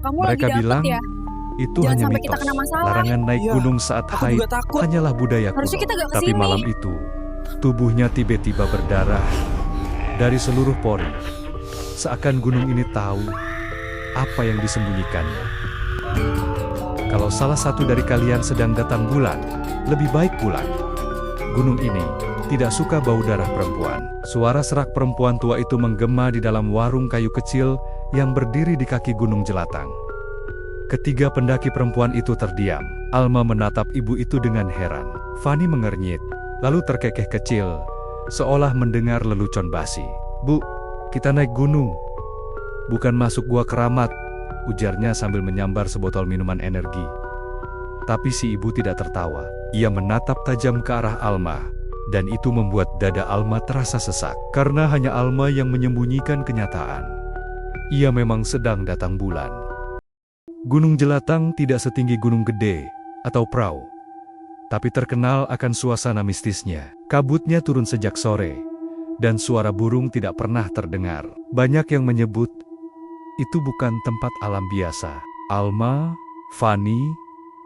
Kamu lagi Mereka dapet bilang ya? itu Jangan hanya sampai kita mitos. kena masalah. Larangan naik Iya, gunung saat aku haid juga takut. hanyalah budaya Harusnya kuno. kita gak Tapi kesini. malam itu, tubuhnya tiba-tiba berdarah dari seluruh pori. Seakan gunung ini tahu apa yang disembunyikannya. Kalau salah satu dari kalian sedang datang bulan, lebih baik pulang. Gunung ini tidak suka bau darah perempuan. Suara serak perempuan tua itu menggema di dalam warung kayu kecil yang berdiri di kaki Gunung Jelatang. Ketiga pendaki perempuan itu terdiam. Alma menatap ibu itu dengan heran. Fanny mengernyit, lalu terkekeh kecil, seolah mendengar lelucon basi. "Bu, kita naik gunung. Bukan masuk gua keramat," ujarnya sambil menyambar sebotol minuman energi. Tapi si ibu tidak tertawa. Ia menatap tajam ke arah Alma, dan itu membuat dada Alma terasa sesak. Karena hanya Alma yang menyembunyikan kenyataan. Ia memang sedang datang bulan. Gunung Jelatang tidak setinggi Gunung Gede atau Prau, tapi terkenal akan suasana mistisnya. Kabutnya turun sejak sore, dan suara burung tidak pernah terdengar. Banyak yang menyebut itu bukan tempat alam biasa. Alma, Fanny,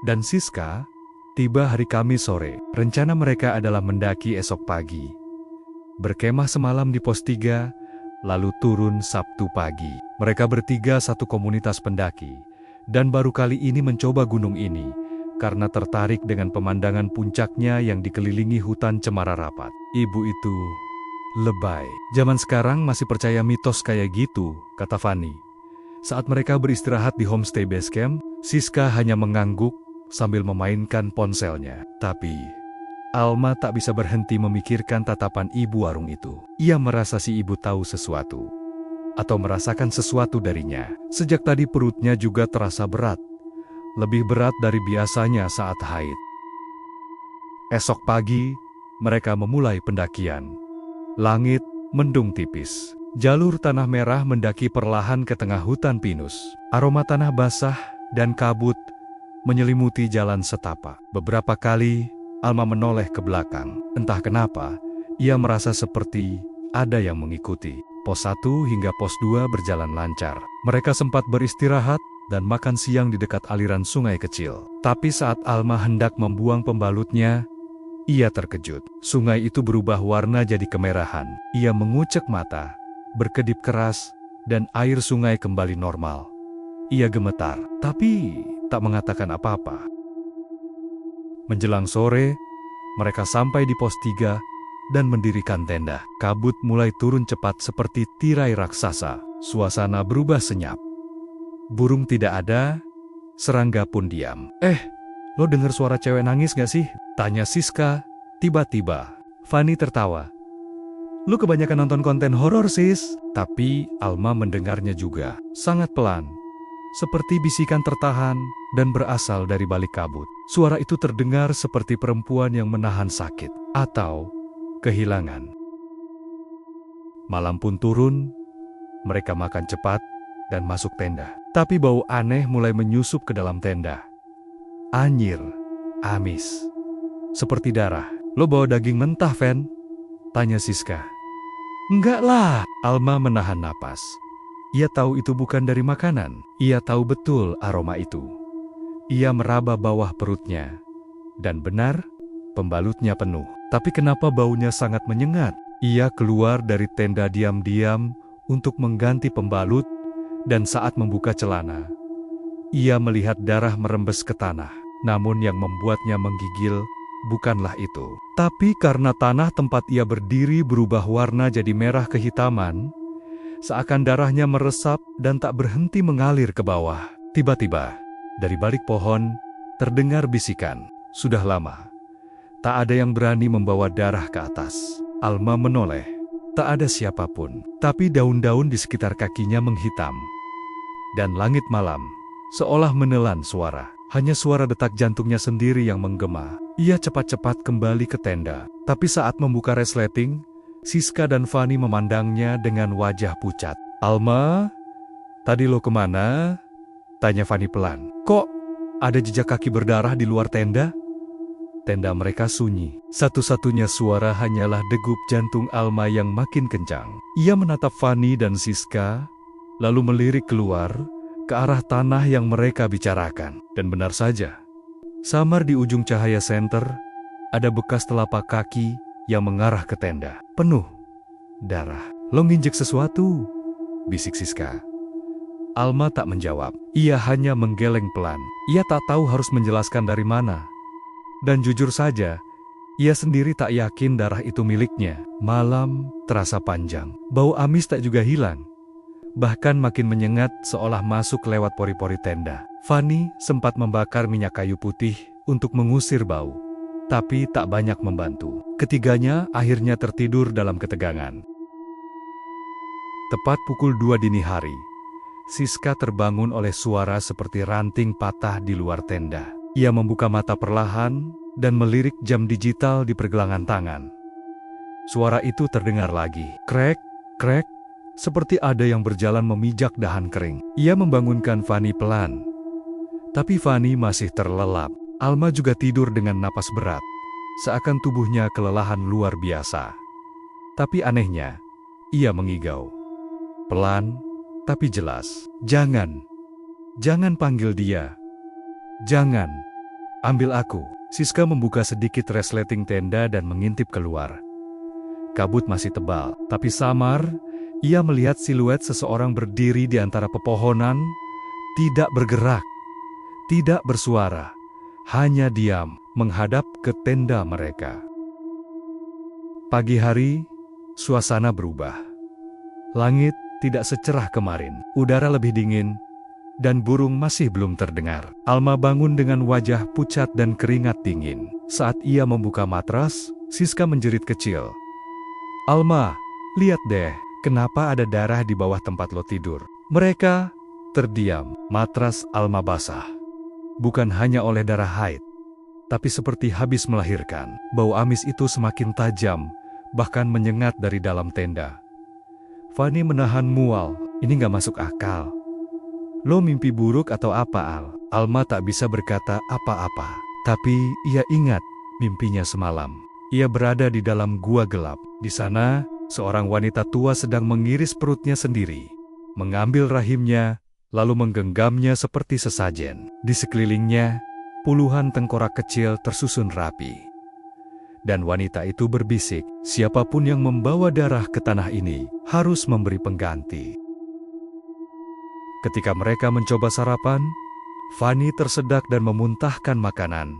dan Siska tiba hari Kamis sore. Rencana mereka adalah mendaki esok pagi, berkemah semalam di pos 3, lalu turun Sabtu pagi. Mereka bertiga satu komunitas pendaki, dan baru kali ini mencoba gunung ini karena tertarik dengan pemandangan puncaknya yang dikelilingi hutan cemara rapat. Ibu itu lebay. Zaman sekarang masih percaya mitos kayak gitu, kata Fanny. Saat mereka beristirahat di homestay base camp, Siska hanya mengangguk sambil memainkan ponselnya. Tapi Alma tak bisa berhenti memikirkan tatapan ibu warung itu. Ia merasa si ibu tahu sesuatu, atau merasakan sesuatu darinya. Sejak tadi perutnya juga terasa berat, lebih berat dari biasanya saat haid. Esok pagi, mereka memulai pendakian. Langit mendung tipis. Jalur tanah merah mendaki perlahan ke tengah hutan pinus. Aroma tanah basah dan kabut menyelimuti jalan setapak. Beberapa kali, Alma menoleh ke belakang. Entah kenapa, ia merasa seperti ada yang mengikuti. Pos 1 hingga pos 2 berjalan lancar. Mereka sempat beristirahat dan makan siang di dekat aliran sungai kecil. Tapi saat Alma hendak membuang pembalutnya, ia terkejut. Sungai itu berubah warna jadi kemerahan. Ia mengucek mata, berkedip keras, dan air sungai kembali normal. Ia gemetar, tapi tak mengatakan apa-apa. Menjelang sore, mereka sampai di pos 3 dan mendirikan tenda. Kabut mulai turun cepat seperti tirai raksasa. Suasana berubah senyap. Burung tidak ada, serangga pun diam. Lo dengar suara cewek nangis gak sih? Tanya Siska, tiba-tiba. Fanny tertawa. Lu kebanyakan nonton konten horor, sis. Tapi Alma mendengarnya juga. Sangat pelan, seperti bisikan tertahan dan berasal dari balik kabut. Suara itu terdengar seperti perempuan yang menahan sakit atau kehilangan. Malam pun turun, mereka makan cepat dan masuk tenda. Tapi bau aneh mulai menyusup ke dalam tenda. Anyir, amis, seperti darah. Lo bawa daging mentah, Fen? Tanya Siska. Enggak lah, Alma menahan napas. Ia tahu itu bukan dari makanan. Ia tahu betul aroma itu. Ia meraba bawah perutnya. Dan benar, pembalutnya penuh. Tapi kenapa baunya sangat menyengat? Ia keluar dari tenda diam-diam untuk mengganti pembalut, dan saat membuka celana, ia melihat darah merembes ke tanah. Namun yang membuatnya menggigil bukanlah itu. Tapi karena tanah tempat ia berdiri berubah warna jadi merah kehitaman, seakan darahnya meresap dan tak berhenti mengalir ke bawah. Tiba-tiba, dari balik pohon, terdengar bisikan. Sudah lama, tak ada yang berani membawa darah ke atas. Alma menoleh. Tak ada siapapun, tapi daun-daun di sekitar kakinya menghitam. Dan langit malam, seolah menelan suara. Hanya suara detak jantungnya sendiri yang menggema. Ia cepat-cepat kembali ke tenda. Tapi saat membuka resleting, Siska dan Fanny memandangnya dengan wajah pucat. Alma, tadi lo kemana? Tanya Fanny pelan. Kok ada jejak kaki berdarah di luar tenda? Tenda mereka sunyi. Satu-satunya suara hanyalah degup jantung Alma yang makin kencang. Ia menatap Fanny dan Siska, lalu melirik keluar ke arah tanah yang mereka bicarakan. Dan benar saja, samar di ujung cahaya senter, ada bekas telapak kaki yang mengarah ke tenda. Penuh darah. Lo nginjek sesuatu? Bisik Siska. Alma tak menjawab. Ia hanya menggeleng pelan. Ia tak tahu harus menjelaskan dari mana. Dan jujur saja, ia sendiri tak yakin darah itu miliknya. Malam terasa panjang. Bau amis tak juga hilang. Bahkan makin menyengat seolah masuk lewat pori-pori tenda. Fanny sempat membakar minyak kayu putih untuk mengusir bau. Tapi tak banyak membantu. Ketiganya akhirnya tertidur dalam ketegangan. Tepat pukul 2 dini hari, Siska terbangun oleh suara seperti ranting patah di luar tenda. Ia membuka mata perlahan dan melirik jam digital di pergelangan tangan. Suara itu terdengar lagi. Krek, krek, seperti ada yang berjalan memijak dahan kering. Ia membangunkan Fanny pelan. Tapi Fanny masih terlelap. Alma juga tidur dengan napas berat, seakan tubuhnya kelelahan luar biasa. Tapi anehnya, ia mengigau. Pelan, tapi jelas. Jangan panggil dia. Jangan, ambil aku. Siska membuka sedikit resleting tenda dan mengintip keluar. Kabut masih tebal, tapi samar, ia melihat siluet seseorang berdiri di antara pepohonan, tidak bergerak, tidak bersuara, hanya diam, menghadap ke tenda mereka. Pagi hari, suasana berubah. Langit tidak secerah kemarin, udara lebih dingin, dan burung masih belum terdengar. Alma bangun dengan wajah pucat dan keringat dingin. Saat ia membuka matras, Siska menjerit kecil. Alma, lihat deh, kenapa ada darah di bawah tempat lo tidur? Mereka terdiam. Matras Alma basah. Bukan hanya oleh darah haid, tapi seperti habis melahirkan. Bau amis itu semakin tajam, bahkan menyengat dari dalam tenda. Fanny menahan mual. Ini gak masuk akal. Lo mimpi buruk atau apa, Al? Alma tak bisa berkata apa-apa. Tapi ia ingat mimpinya semalam. Ia berada di dalam gua gelap. Di sana, seorang wanita tua sedang mengiris perutnya sendiri, mengambil rahimnya, lalu menggenggamnya seperti sesajen. Di sekelilingnya, puluhan tengkorak kecil tersusun rapi. Dan wanita itu berbisik, siapapun yang membawa darah ke tanah ini harus memberi pengganti. Ketika mereka mencoba sarapan, Fanny tersedak dan memuntahkan makanan.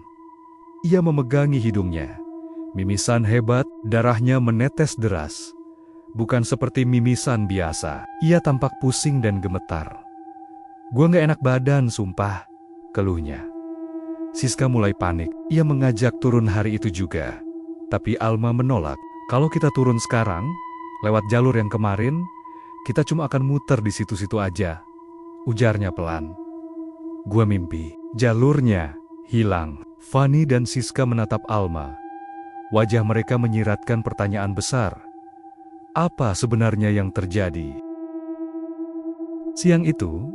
Ia memegangi hidungnya. Mimisan hebat, darahnya menetes deras. Bukan seperti mimisan biasa. Ia tampak pusing dan gemetar. Gua gak enak badan, sumpah, keluhnya. Siska mulai panik. Ia mengajak turun hari itu juga. Tapi Alma menolak. Kalau kita turun sekarang, lewat jalur yang kemarin, kita cuma akan muter di situ-situ aja. Ujarnya pelan. Gua mimpi. Jalurnya hilang. Fanny dan Siska menatap Alma. Wajah mereka menyiratkan pertanyaan besar. Apa sebenarnya yang terjadi? Siang itu,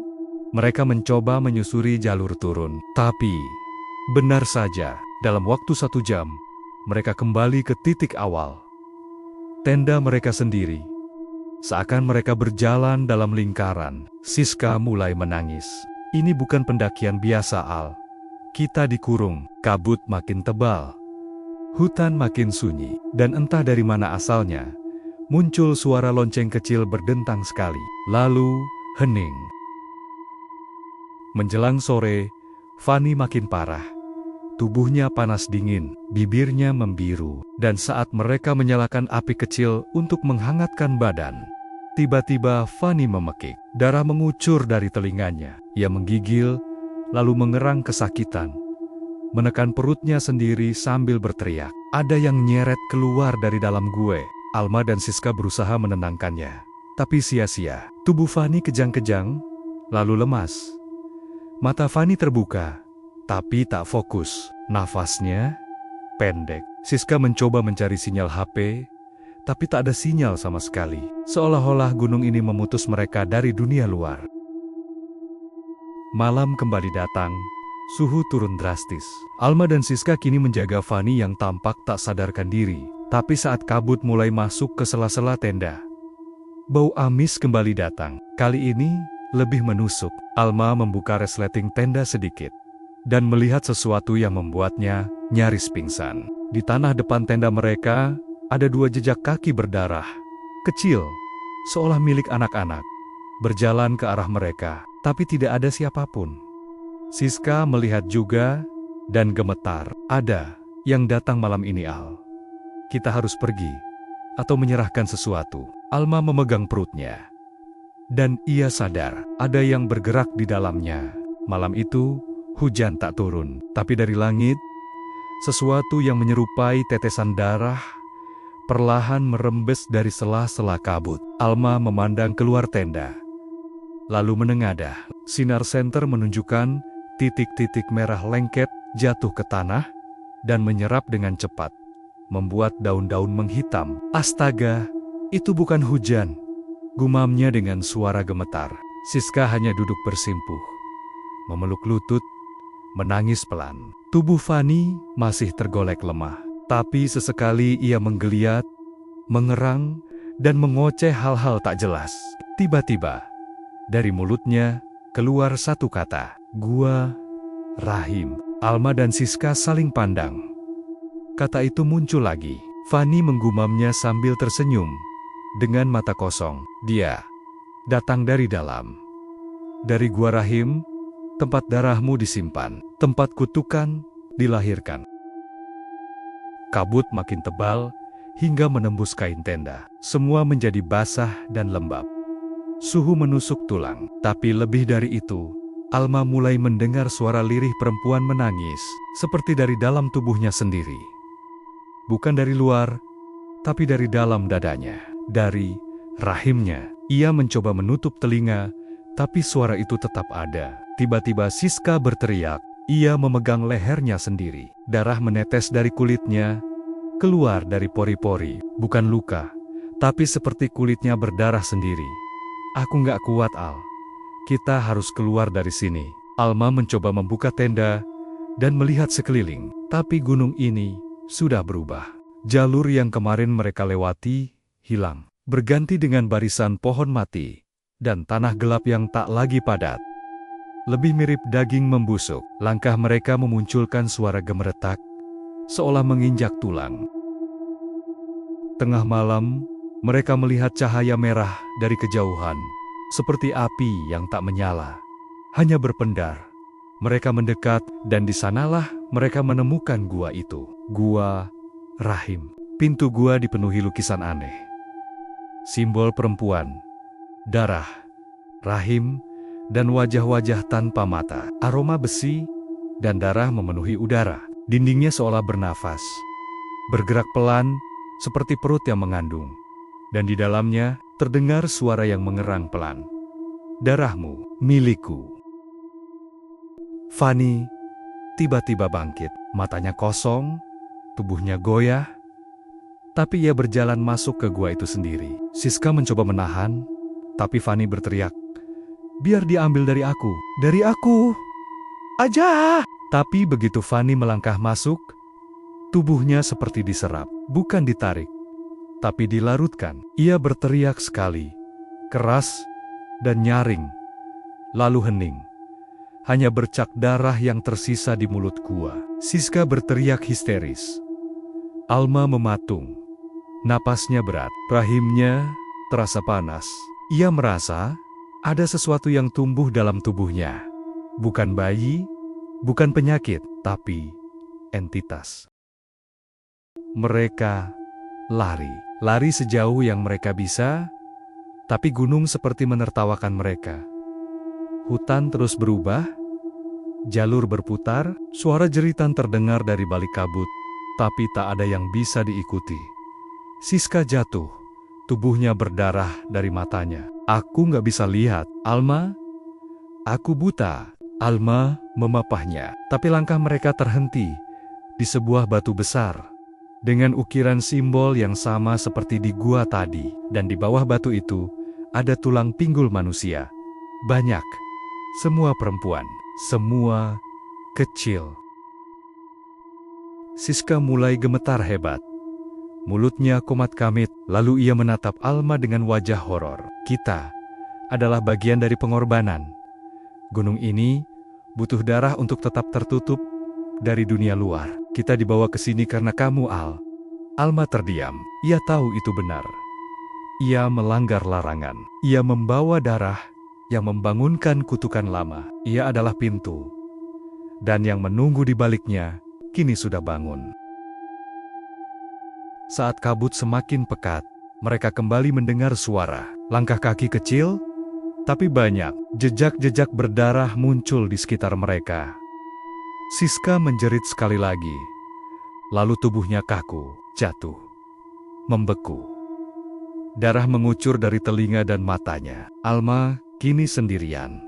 mereka mencoba menyusuri jalur turun. Tapi, benar saja, dalam waktu 1 jam, mereka kembali ke titik awal. Tenda mereka sendiri. Seakan mereka berjalan dalam lingkaran. Siska mulai menangis. Ini bukan pendakian biasa, Al. Kita dikurung. Kabut makin tebal. Hutan makin sunyi. Dan entah dari mana asalnya, muncul suara lonceng kecil berdentang sekali. Lalu, hening. Menjelang sore, Fanny makin parah. Tubuhnya panas dingin, bibirnya membiru. Dan saat mereka menyalakan api kecil untuk menghangatkan badan, tiba-tiba Fanny memekik. Darah mengucur dari telinganya. Ia menggigil, lalu mengerang kesakitan. Menekan perutnya sendiri sambil berteriak. Ada yang nyeret keluar dari dalam gue. Alma dan Siska berusaha menenangkannya. Tapi sia-sia. Tubuh Fanny kejang-kejang, lalu lemas. Mata Fanny terbuka, tapi tak fokus. Nafasnya pendek. Siska mencoba mencari sinyal HP, tapi tak ada sinyal sama sekali. Seolah-olah gunung ini memutus mereka dari dunia luar. Malam kembali datang, suhu turun drastis. Alma dan Siska kini menjaga Fanny yang tampak tak sadarkan diri. Tapi saat kabut mulai masuk ke sela-sela tenda, bau amis kembali datang. Kali ini, lebih menusuk. Alma membuka resleting tenda sedikit dan melihat sesuatu yang membuatnya nyaris pingsan. Di tanah depan tenda mereka, ada 2 jejak kaki berdarah, kecil, seolah milik anak-anak, berjalan ke arah mereka, tapi tidak ada siapapun. Siska melihat juga dan gemetar. Ada yang datang malam ini, Al. Kita harus pergi atau menyerahkan sesuatu. Alma memegang perutnya. Dan ia sadar, ada yang bergerak di dalamnya. Malam itu, hujan tak turun, tapi dari langit, sesuatu yang menyerupai tetesan darah perlahan merembes dari sela-sela kabut. Alma memandang keluar tenda, lalu menengadah. Sinar senter menunjukkan titik-titik merah lengket jatuh ke tanah dan menyerap dengan cepat, membuat daun-daun menghitam. Astaga, itu bukan hujan, gumamnya dengan suara gemetar. Siska hanya duduk bersimpuh, memeluk lutut, menangis pelan. Tubuh Fanny masih tergolek lemah, tapi sesekali ia menggeliat, mengerang, dan mengoceh hal-hal tak jelas. Tiba-tiba, dari mulutnya keluar satu kata, "Gua, Rahim." Alma dan Siska saling pandang. Kata itu muncul lagi. Fanny menggumamnya sambil tersenyum. Dengan mata kosong, "Dia datang dari dalam. Dari gua Rahim, tempat darahmu disimpan, tempat kutukan dilahirkan." Kabut makin tebal hingga menembus kain tenda. Semua menjadi basah dan lembab. Suhu menusuk tulang, tapi lebih dari itu, Alma mulai mendengar suara lirih perempuan menangis, seperti dari dalam tubuhnya sendiri. Bukan dari luar, tapi dari dalam dadanya, dari rahimnya. Ia mencoba menutup telinga, tapi suara itu tetap ada. Tiba-tiba Siska berteriak. Ia memegang lehernya sendiri. Darah menetes dari kulitnya, keluar dari pori-pori. Bukan luka, tapi seperti kulitnya berdarah sendiri. "Aku nggak kuat, Al. Kita harus keluar dari sini." Alma mencoba membuka tenda dan melihat sekeliling, tapi gunung ini sudah berubah. Jalur yang kemarin mereka lewati hilang, berganti dengan barisan pohon mati dan tanah gelap yang tak lagi padat. Lebih mirip daging membusuk. Langkah mereka memunculkan suara gemeretak, seolah menginjak tulang. Tengah malam, mereka melihat cahaya merah dari kejauhan, seperti api yang tak menyala, hanya berpendar. Mereka mendekat, dan di sanalah mereka menemukan gua itu. Gua Rahim. Pintu gua dipenuhi lukisan aneh. Simbol perempuan, darah, rahim, dan wajah-wajah tanpa mata. Aroma besi dan darah memenuhi udara. Dindingnya seolah bernafas, bergerak pelan seperti perut yang mengandung. Dan di dalamnya terdengar suara yang mengerang pelan. "Darahmu, milikku." Fanny tiba-tiba bangkit, matanya kosong, tubuhnya goyah, tapi ia berjalan masuk ke gua itu sendiri. Siska mencoba menahan, tapi Fanny berteriak, "Biar diambil dari aku, dari aku aja!" Tapi begitu Fanny melangkah masuk, tubuhnya seperti diserap, bukan ditarik, tapi dilarutkan. Ia berteriak sekali, keras dan nyaring, lalu hening. Hanya bercak darah yang tersisa di mulut gua. Siska berteriak histeris. Alma mematung, napasnya berat, rahimnya terasa panas. Ia merasa ada sesuatu yang tumbuh dalam tubuhnya. Bukan bayi, bukan penyakit, tapi entitas. Mereka lari sejauh yang mereka bisa, tapi gunung seperti menertawakan mereka. Hutan terus berubah, jalur berputar, suara jeritan terdengar dari balik kabut, tapi tak ada yang bisa diikuti. Siska jatuh, tubuhnya berdarah dari matanya. "Aku nggak bisa lihat, Alma. Aku buta." Alma memapahnya, tapi langkah mereka terhenti di sebuah batu besar dengan ukiran simbol yang sama seperti di gua tadi. Dan di bawah batu itu ada tulang pinggul manusia. Banyak, semua perempuan, semua kecil. Siska mulai gemetar hebat. Mulutnya komat kamit, lalu ia menatap Alma dengan wajah horor. "Kita adalah bagian dari pengorbanan. Gunung ini butuh darah untuk tetap tertutup dari dunia luar. Kita dibawa ke sini karena kamu, Al. Alma terdiam. Ia tahu itu benar. Ia melanggar larangan. Ia membawa darah yang membangunkan kutukan lama. Ia adalah pintu. Dan yang menunggu di baliknya kini sudah bangun. Saat kabut semakin pekat, mereka kembali mendengar suara. Langkah kaki kecil, tapi banyak. Jejak-jejak berdarah muncul di sekitar mereka. Siska menjerit sekali lagi. Lalu tubuhnya kaku, jatuh, membeku. Darah mengucur dari telinga dan matanya. Alma kini sendirian.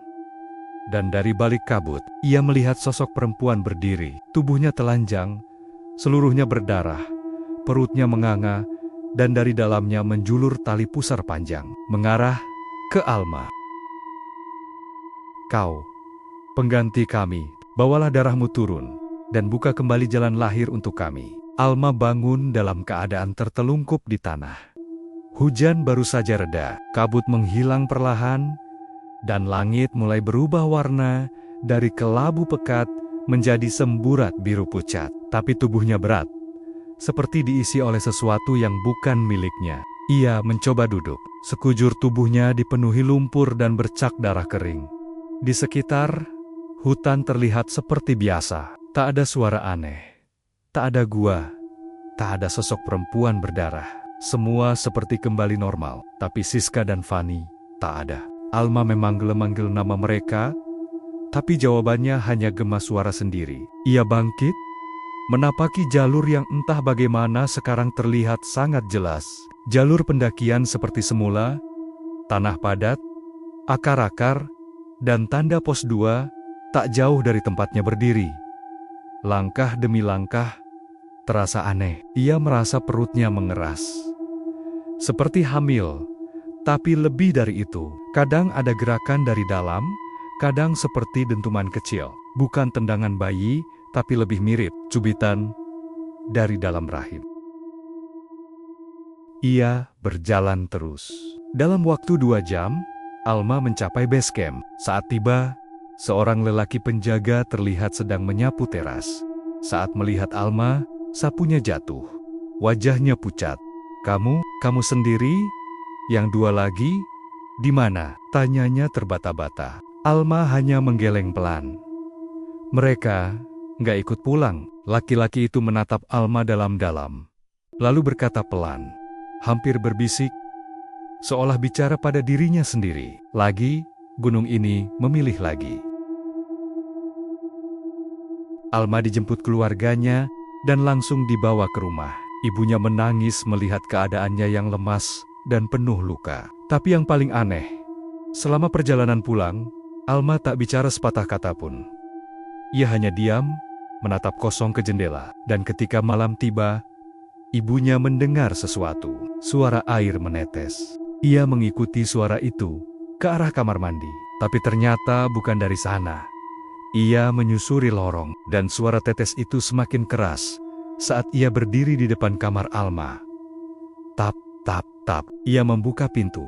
Dan dari balik kabut, ia melihat sosok perempuan berdiri. Tubuhnya telanjang, seluruhnya berdarah. Perutnya menganga, dan dari dalamnya menjulur tali pusar panjang, mengarah ke Alma. Kau, pengganti kami, bawalah darahmu turun, dan buka kembali jalan lahir untuk kami. Alma bangun dalam keadaan tertelungkup di tanah. Hujan baru saja reda, kabut menghilang perlahan, dan langit mulai berubah warna dari kelabu pekat menjadi semburat biru pucat. Tapi tubuhnya berat, seperti diisi oleh sesuatu yang bukan miliknya. Ia mencoba duduk. Sekujur tubuhnya dipenuhi lumpur dan bercak darah kering. Di sekitar, hutan terlihat seperti biasa. Tak ada suara aneh. Tak ada gua. Tak ada sosok perempuan berdarah. Semua seperti kembali normal. Tapi Siska dan Fanny tak ada. Alma memanggil-manggil nama mereka, tapi jawabannya hanya gema suara sendiri. Ia bangkit, menapaki jalur yang entah bagaimana sekarang terlihat sangat jelas. Jalur pendakian seperti semula, tanah padat, akar-akar, dan tanda pos 2 tak jauh dari tempatnya berdiri. Langkah demi langkah, terasa aneh. Ia merasa perutnya mengeras. Seperti hamil, tapi lebih dari itu. Kadang ada gerakan dari dalam, kadang seperti dentuman kecil. Bukan tendangan bayi, tapi lebih mirip cubitan dari dalam rahim. Ia berjalan terus. Dalam waktu 2 jam, Alma mencapai base camp. Saat tiba, seorang lelaki penjaga terlihat sedang menyapu teras. Saat melihat Alma, sapunya jatuh. Wajahnya pucat. Kamu sendiri? Yang 2 lagi? Di mana? Tanyanya terbata-bata. Alma hanya menggeleng pelan. Mereka nggak ikut pulang. Laki-laki itu menatap Alma dalam-dalam. Lalu berkata pelan, hampir berbisik, seolah bicara pada dirinya sendiri. Lagi, gunung ini memilih lagi. Alma dijemput keluarganya dan langsung dibawa ke rumah. Ibunya menangis melihat keadaannya yang lemas dan penuh luka. Tapi yang paling aneh, selama perjalanan pulang, Alma tak bicara sepatah kata pun. Ia hanya diam, menatap kosong ke jendela. Dan ketika malam tiba, ibunya mendengar sesuatu. Suara air menetes. Ia mengikuti suara itu ke arah kamar mandi. Tapi ternyata bukan dari sana. Ia menyusuri lorong, dan suara tetes itu semakin keras saat ia berdiri di depan kamar Alma. Tap, tap, tap. Ia membuka pintu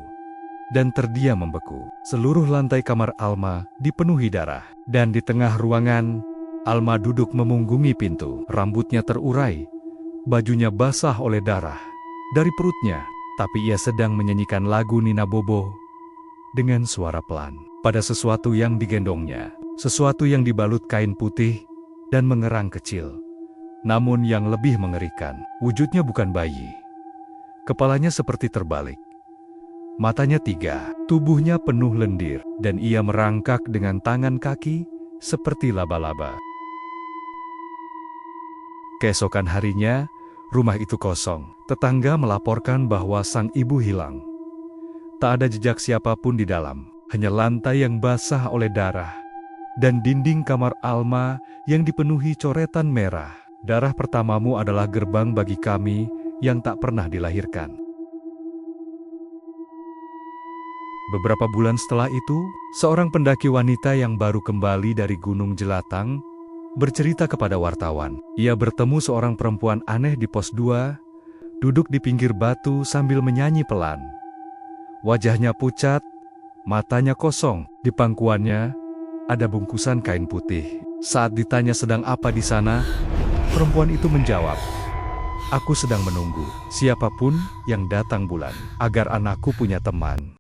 dan terdiam membeku. Seluruh lantai kamar Alma dipenuhi darah. Dan di tengah ruangan, Alma duduk memunggungi pintu. Rambutnya terurai, bajunya basah oleh darah dari perutnya. Tapi ia sedang menyanyikan lagu Nina Bobo dengan suara pelan pada sesuatu yang digendongnya. Sesuatu yang dibalut kain putih dan mengerang kecil. Namun yang lebih mengerikan, wujudnya bukan bayi. Kepalanya seperti terbalik. Matanya 3, tubuhnya penuh lendir, dan ia merangkak dengan tangan kaki seperti laba-laba. Keesokan harinya, rumah itu kosong. Tetangga melaporkan bahwa sang ibu hilang. Tak ada jejak siapapun di dalam, hanya lantai yang basah oleh darah, dan dinding kamar Alma yang dipenuhi coretan merah. Darah pertamamu adalah gerbang bagi kami yang tak pernah dilahirkan. Beberapa bulan setelah itu, seorang pendaki wanita yang baru kembali dari Gunung Jelatang bercerita kepada wartawan. Ia bertemu seorang perempuan aneh di pos 2, duduk di pinggir batu sambil menyanyi pelan. Wajahnya pucat, Matanya kosong, di pangkuannya ada bungkusan kain putih. Saat ditanya sedang apa di sana, perempuan itu menjawab, "Aku sedang menunggu siapapun yang datang bulan, agar anakku punya teman."